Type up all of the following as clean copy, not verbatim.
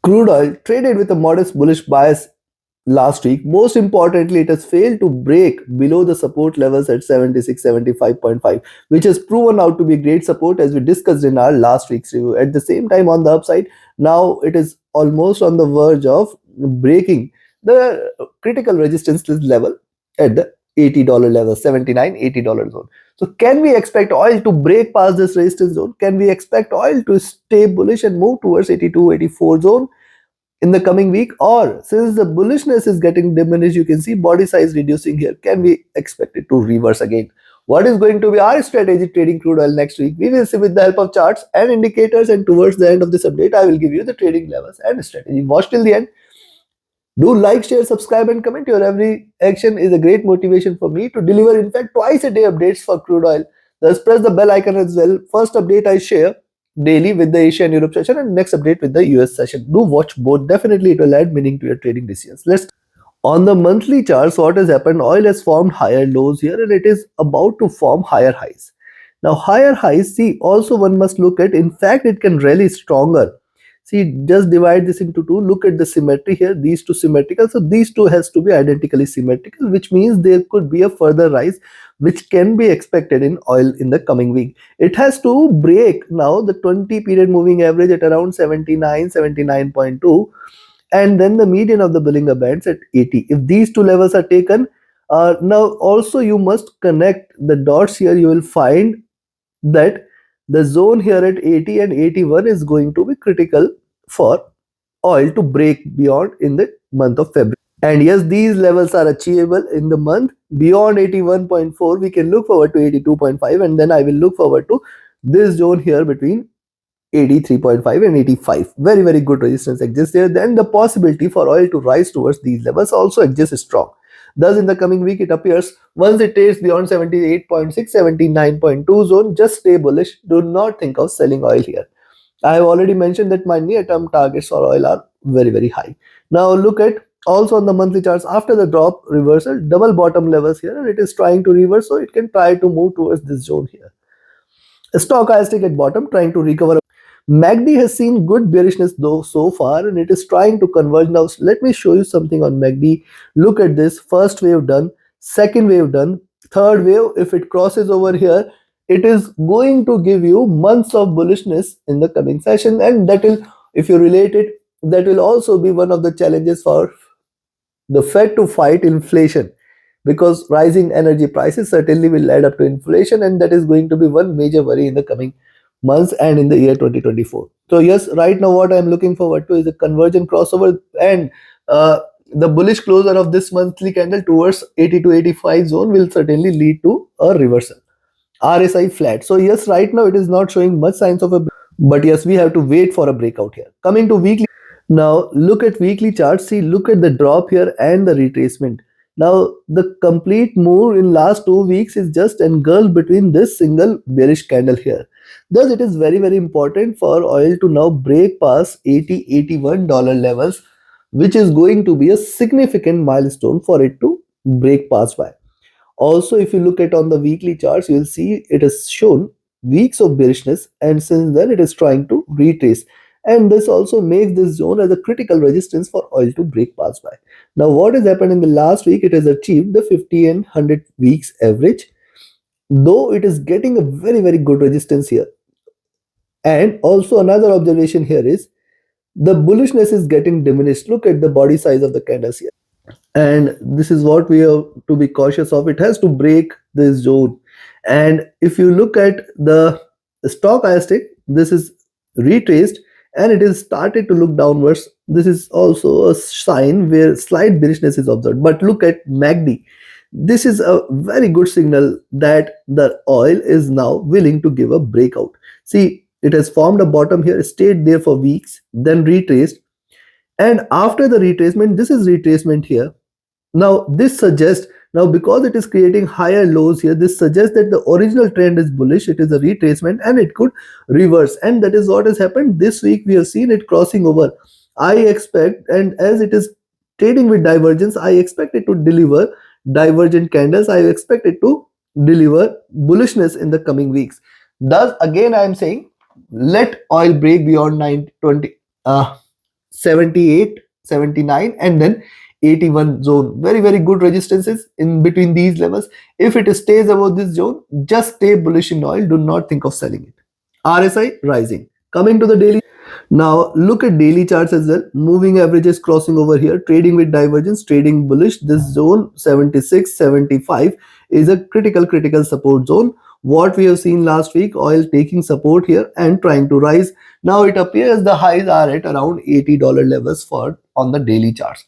Crude oil traded with a modest bullish bias last week. Most importantly, it has failed to break below the support levels at 76.75.5, which has proven out to be great support as we discussed in our last week's review. At the same time, on the upside, now it is almost on the verge of breaking the critical resistance level at the $80 level, 79 $80 zone. So can we expect oil to break past this resistance zone? Can we expect oil to stay bullish and move towards 82 84 zone in the coming week? Or since the bullishness is getting diminished, you can see body size reducing here, can we expect it to reverse again? What is going to be our strategy trading crude oil next week? We will see with the help of charts and indicators, and towards the end of this update I will give you the trading levels and strategy. Watch till the end. Do like, share, subscribe, and comment. Your every action is a great motivation for me to deliver, in fact, twice a day updates for crude oil. Thus, press the bell icon as well. First update I share daily with the Asia and Europe session, and next update with the US session. Do watch both. Definitely, it will add meaning to your trading decisions. Let's on the monthly charts. What has happened? Oil has formed higher lows here, and it is about to form higher highs. Now, higher highs. See, also one must look at. In fact, it can rally stronger. See, just divide this into two. Look at the symmetry here. These two symmetrical. So these two has to be identically symmetrical, which means there could be a further rise, which can be expected in oil in the coming week. It has to break now the 20 period moving average at around 79, 79.2, and then the median of the Bollinger Bands at 80. If these two levels are taken, now also you must connect the dots here. You will find that the zone here at 80 and 81 is going to be critical for oil to break beyond in the month of February. And yes, these levels are achievable in the month. Beyond 81.4, we can look forward to 82.5, and then I will look forward to this zone here between 83.5 and 85. Very, very good resistance exists there. Then the possibility for oil to rise towards these levels also exists strong. Thus, in the coming week, it appears once it trades beyond 78.6, 79.2 zone, just stay bullish. Do not think of selling oil here. I have already mentioned that my near-term targets for oil are very, very high. Now look at also on the monthly charts. After the drop reversal, double bottom levels here, and it is trying to reverse, so it can try to move towards this zone here. Stochastic at bottom trying to recover. MACD has seen good bearishness though so far, and it is trying to converge now. Let me show you something on MACD. Look at this. First wave done, second wave done, third wave. If it crosses over here, it is going to give you months of bullishness in the coming session, and that will, if you relate it, that will also be one of the challenges for the Fed to fight inflation, because rising energy prices certainly will add up to inflation, and that is going to be one major worry in the coming months and in the year 2024. So yes, right now what I am looking forward to is a convergent crossover, and the bullish closure of this monthly candle towards 80 to 85 zone will certainly lead to a reversal. RSI flat. So yes, right now it is not showing much signs of a, but yes, we have to wait for a breakout here. Coming to weekly. Now look at weekly charts. See, look at the drop here and the retracement. Now the complete move in last 2 weeks is just engulfed between this single bearish candle here. Thus it is very, very important for oil to now break past 80 $81 levels, which is going to be a significant milestone for it to break past by. Also, if you look at on the weekly charts, you will see it has shown weeks of bearishness, and since then it is trying to retrace, and this also makes this zone as a critical resistance for oil to break past by. Now what has happened in the last week? It has achieved the 50 and 100 weeks average, though it is getting a very, very good resistance here. And also another observation here is the bullishness is getting diminished. Look at the body size of the candles here, and this is what we have to be cautious of. It has to break this zone, and if you look at the stochastic, this is retraced and it is started to look downwards. This is also a sign where slight bearishness is observed. But look at MACD. This is a very good signal that the oil is now willing to give a breakout. See, it has formed a bottom here, stayed there for weeks, then retraced, and after the retracement, this is retracement here. Now this suggests, now because it is creating higher lows here, this suggests that the original trend is bullish. It is a retracement and it could reverse, and that is what has happened this week. We have seen it crossing over. I expect, and as it is trading with divergence, I expect it to deliver divergent candles. I expect it to deliver bullishness in the coming weeks. Thus again I am saying, let oil break beyond 920 78, 79, and then 81 zone. Very, very good resistances in between these levels. If it stays above this zone, just stay bullish in oil. Do not think of selling it. RSI rising. Coming to the daily. Now look at daily charts as well. Moving averages crossing over here. Trading with divergence. Trading bullish. This zone 76, 75 is a critical support zone. What we have seen last week, oil taking support here and trying to rise. Now it appears the highs are at around $80 levels for on the daily charts.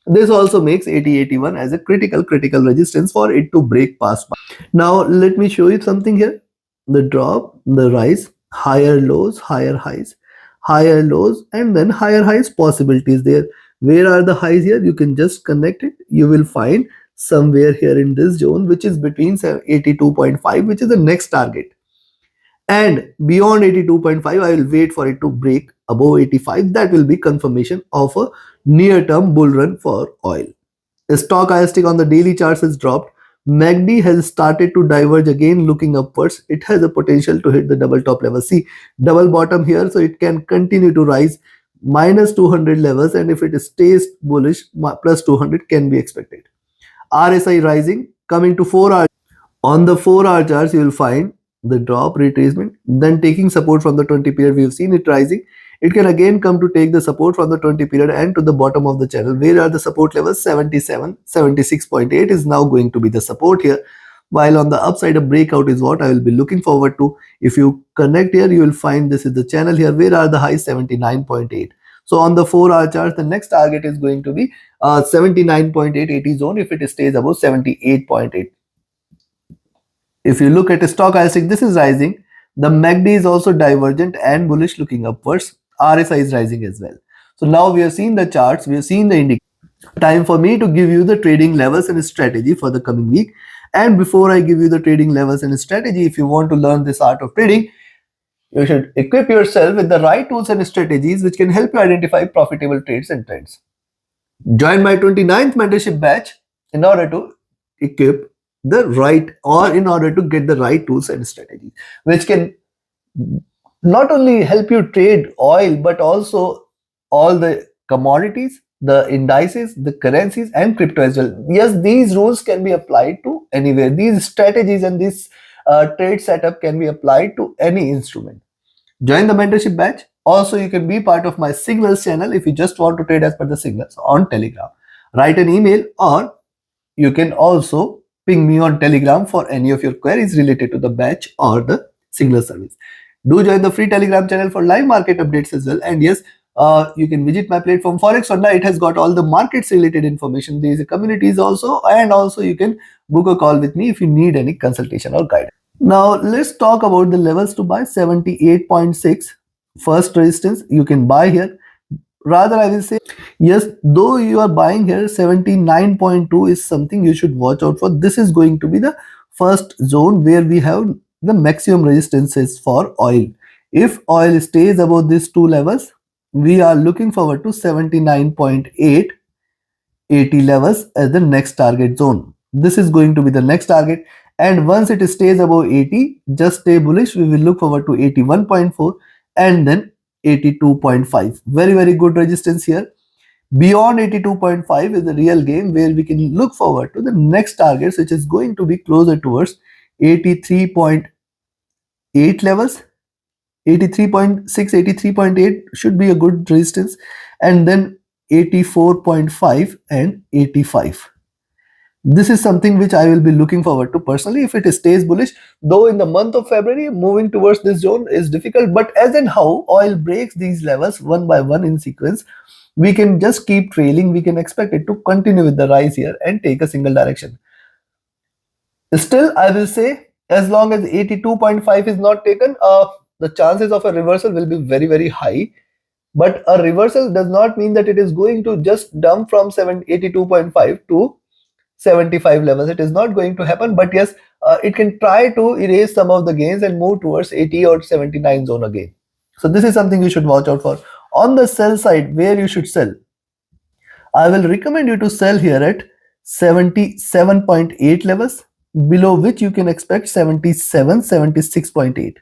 This also makes 80, 81 as a critical resistance for it to break past. Now let me show you something here. The drop, the rise, higher lows, higher highs, higher lows, and then higher highs possibilities there. Where are the highs here? You can just connect it. You will find somewhere here in this zone, which is between 82.5, which is the next target. And beyond 82.5, I will wait for it to break above 85. That will be confirmation of a near-term bull run for oil. The stochastic on the daily charts has dropped. MACD has started to diverge again, looking upwards. It has a potential to hit the double top level. See, double bottom here, so it can continue to rise minus 200 levels, and if it stays bullish, plus 200 can be expected. RSI rising, coming to 4 hours. On the 4-hour charts, you will find the drop retracement, then taking support from the 20 period. We have seen it rising. It can again come to take the support from the 20 period and to the bottom of the channel. Where are the support levels? 77, 76.8 is now going to be the support here. While on the upside, a breakout is what I will be looking forward to. If you connect here, you will find this is the channel here. Where are the highs? 79.8. So on the 4-hour chart, the next target is going to be 79.880 zone if it stays above 78.8. If you look at a stochastic, this is rising. The MACD is also divergent and bullish looking upwards. RSI is rising as well. So now we have seen the charts, we have seen the indicators. Time for me to give you the trading levels and strategy for the coming week. And before I give you the trading levels and strategy, if you want to learn this art of trading, you should equip yourself with the right tools and strategies which can help you identify profitable trades and trends. Join my 29th mentorship batch in order to equip the right, or in order to get the right tools and strategies which can not only help you trade oil but also all the commodities, the indices, the currencies, and crypto as well. Yes, these rules can be applied to anywhere. These strategies and this trade setup can be applied to any instrument. Join the mentorship batch. Also, you can be part of my signals channel if you just want to trade as per the signals on Telegram. Write an email, or you can also ping me on Telegram for any of your queries related to the batch or the signal service. Do join the free Telegram channel for live market updates as well. And yes, you can visit my platform Forex Onda. It has got all the markets related information. There is a communities also, and also you can book a call with me if you need any consultation or guidance. Now let's talk about the levels to buy. 78.6 first resistance you can buy here. Rather, I will say, yes, though you are buying here, 79.2 is something you should watch out for. This is going to be the first zone where we have the maximum resistances for oil. If oil stays above these two levels, we are looking forward to 79.8, 80 levels as the next target zone. This is going to be the next target. And once it stays above 80, just stay bullish. We will look forward to 81.4 and then 82.5. Very good resistance here. Beyond 82.5 is the real game where we can look forward to the next targets, which is going to be closer towards 83.8 levels. 83.6, 83.8 should be a good resistance, and then 84.5 and 85. This is something which I will be looking forward to personally if it stays bullish. Though in the month of February, moving towards this zone is difficult, but as and how oil breaks these levels one by one in sequence, we can just keep trailing. We can expect it to continue with the rise here and take a single direction. Still, I will say, as long as 82.5 is not taken, the chances of a reversal will be very high. But a reversal does not mean that it is going to just dump from 82.5 to 75 levels. It is not going to happen, but yes, it can try to erase some of the gains and move towards 80 or 79 zone again. So this is something you should watch out for. On the sell side, where you should sell, I will recommend you to sell here at 77.8 levels, below which you can expect 77, 76.8.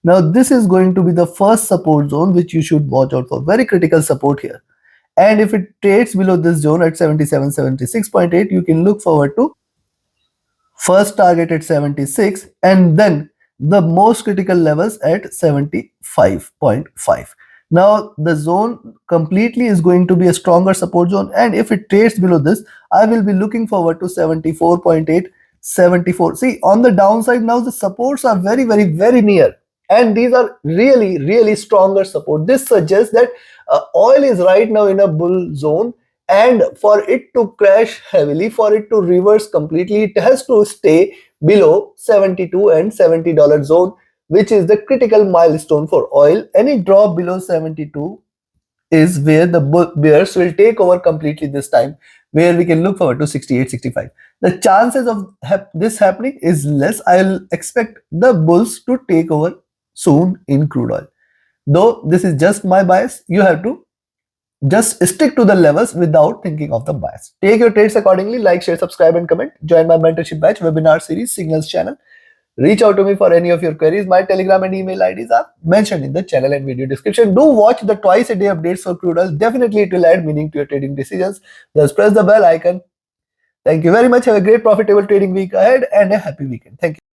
Now this is going to be the first support zone which you should watch out for. Very critical support here. And if it trades below this zone at 77, 76.8, you can look forward to first target at 76 and then the most critical levels at 75.5. Now the zone completely is going to be a stronger support zone, and if it trades below this, I will be looking forward to 74.8, 74. See, on the downside now the supports are very, very, very near, and these are really, really stronger support. This suggests that oil is right now in a bull zone, and for it to crash heavily, for it to reverse completely, it has to stay below 72 and $70 zone, which is the critical milestone for oil. Any drop below 72 is where the bears will take over completely this time, where we can look forward to 68, 65. The chances of this happening is less. I'll expect the bulls to take over soon in crude oil. Though this is just my bias, you have to just stick to the levels without thinking of the bias. Take your trades accordingly. Like, share, subscribe, and comment. Join my mentorship batch webinar series Signals channel. Reach out to me for any of your queries. My Telegram and email IDs are mentioned in the channel and video description. Do watch the twice a day updates for crude oil. Definitely it will add meaning to your trading decisions. Just press the bell icon. Thank you very much. Have a great profitable trading week ahead and a happy weekend. Thank you.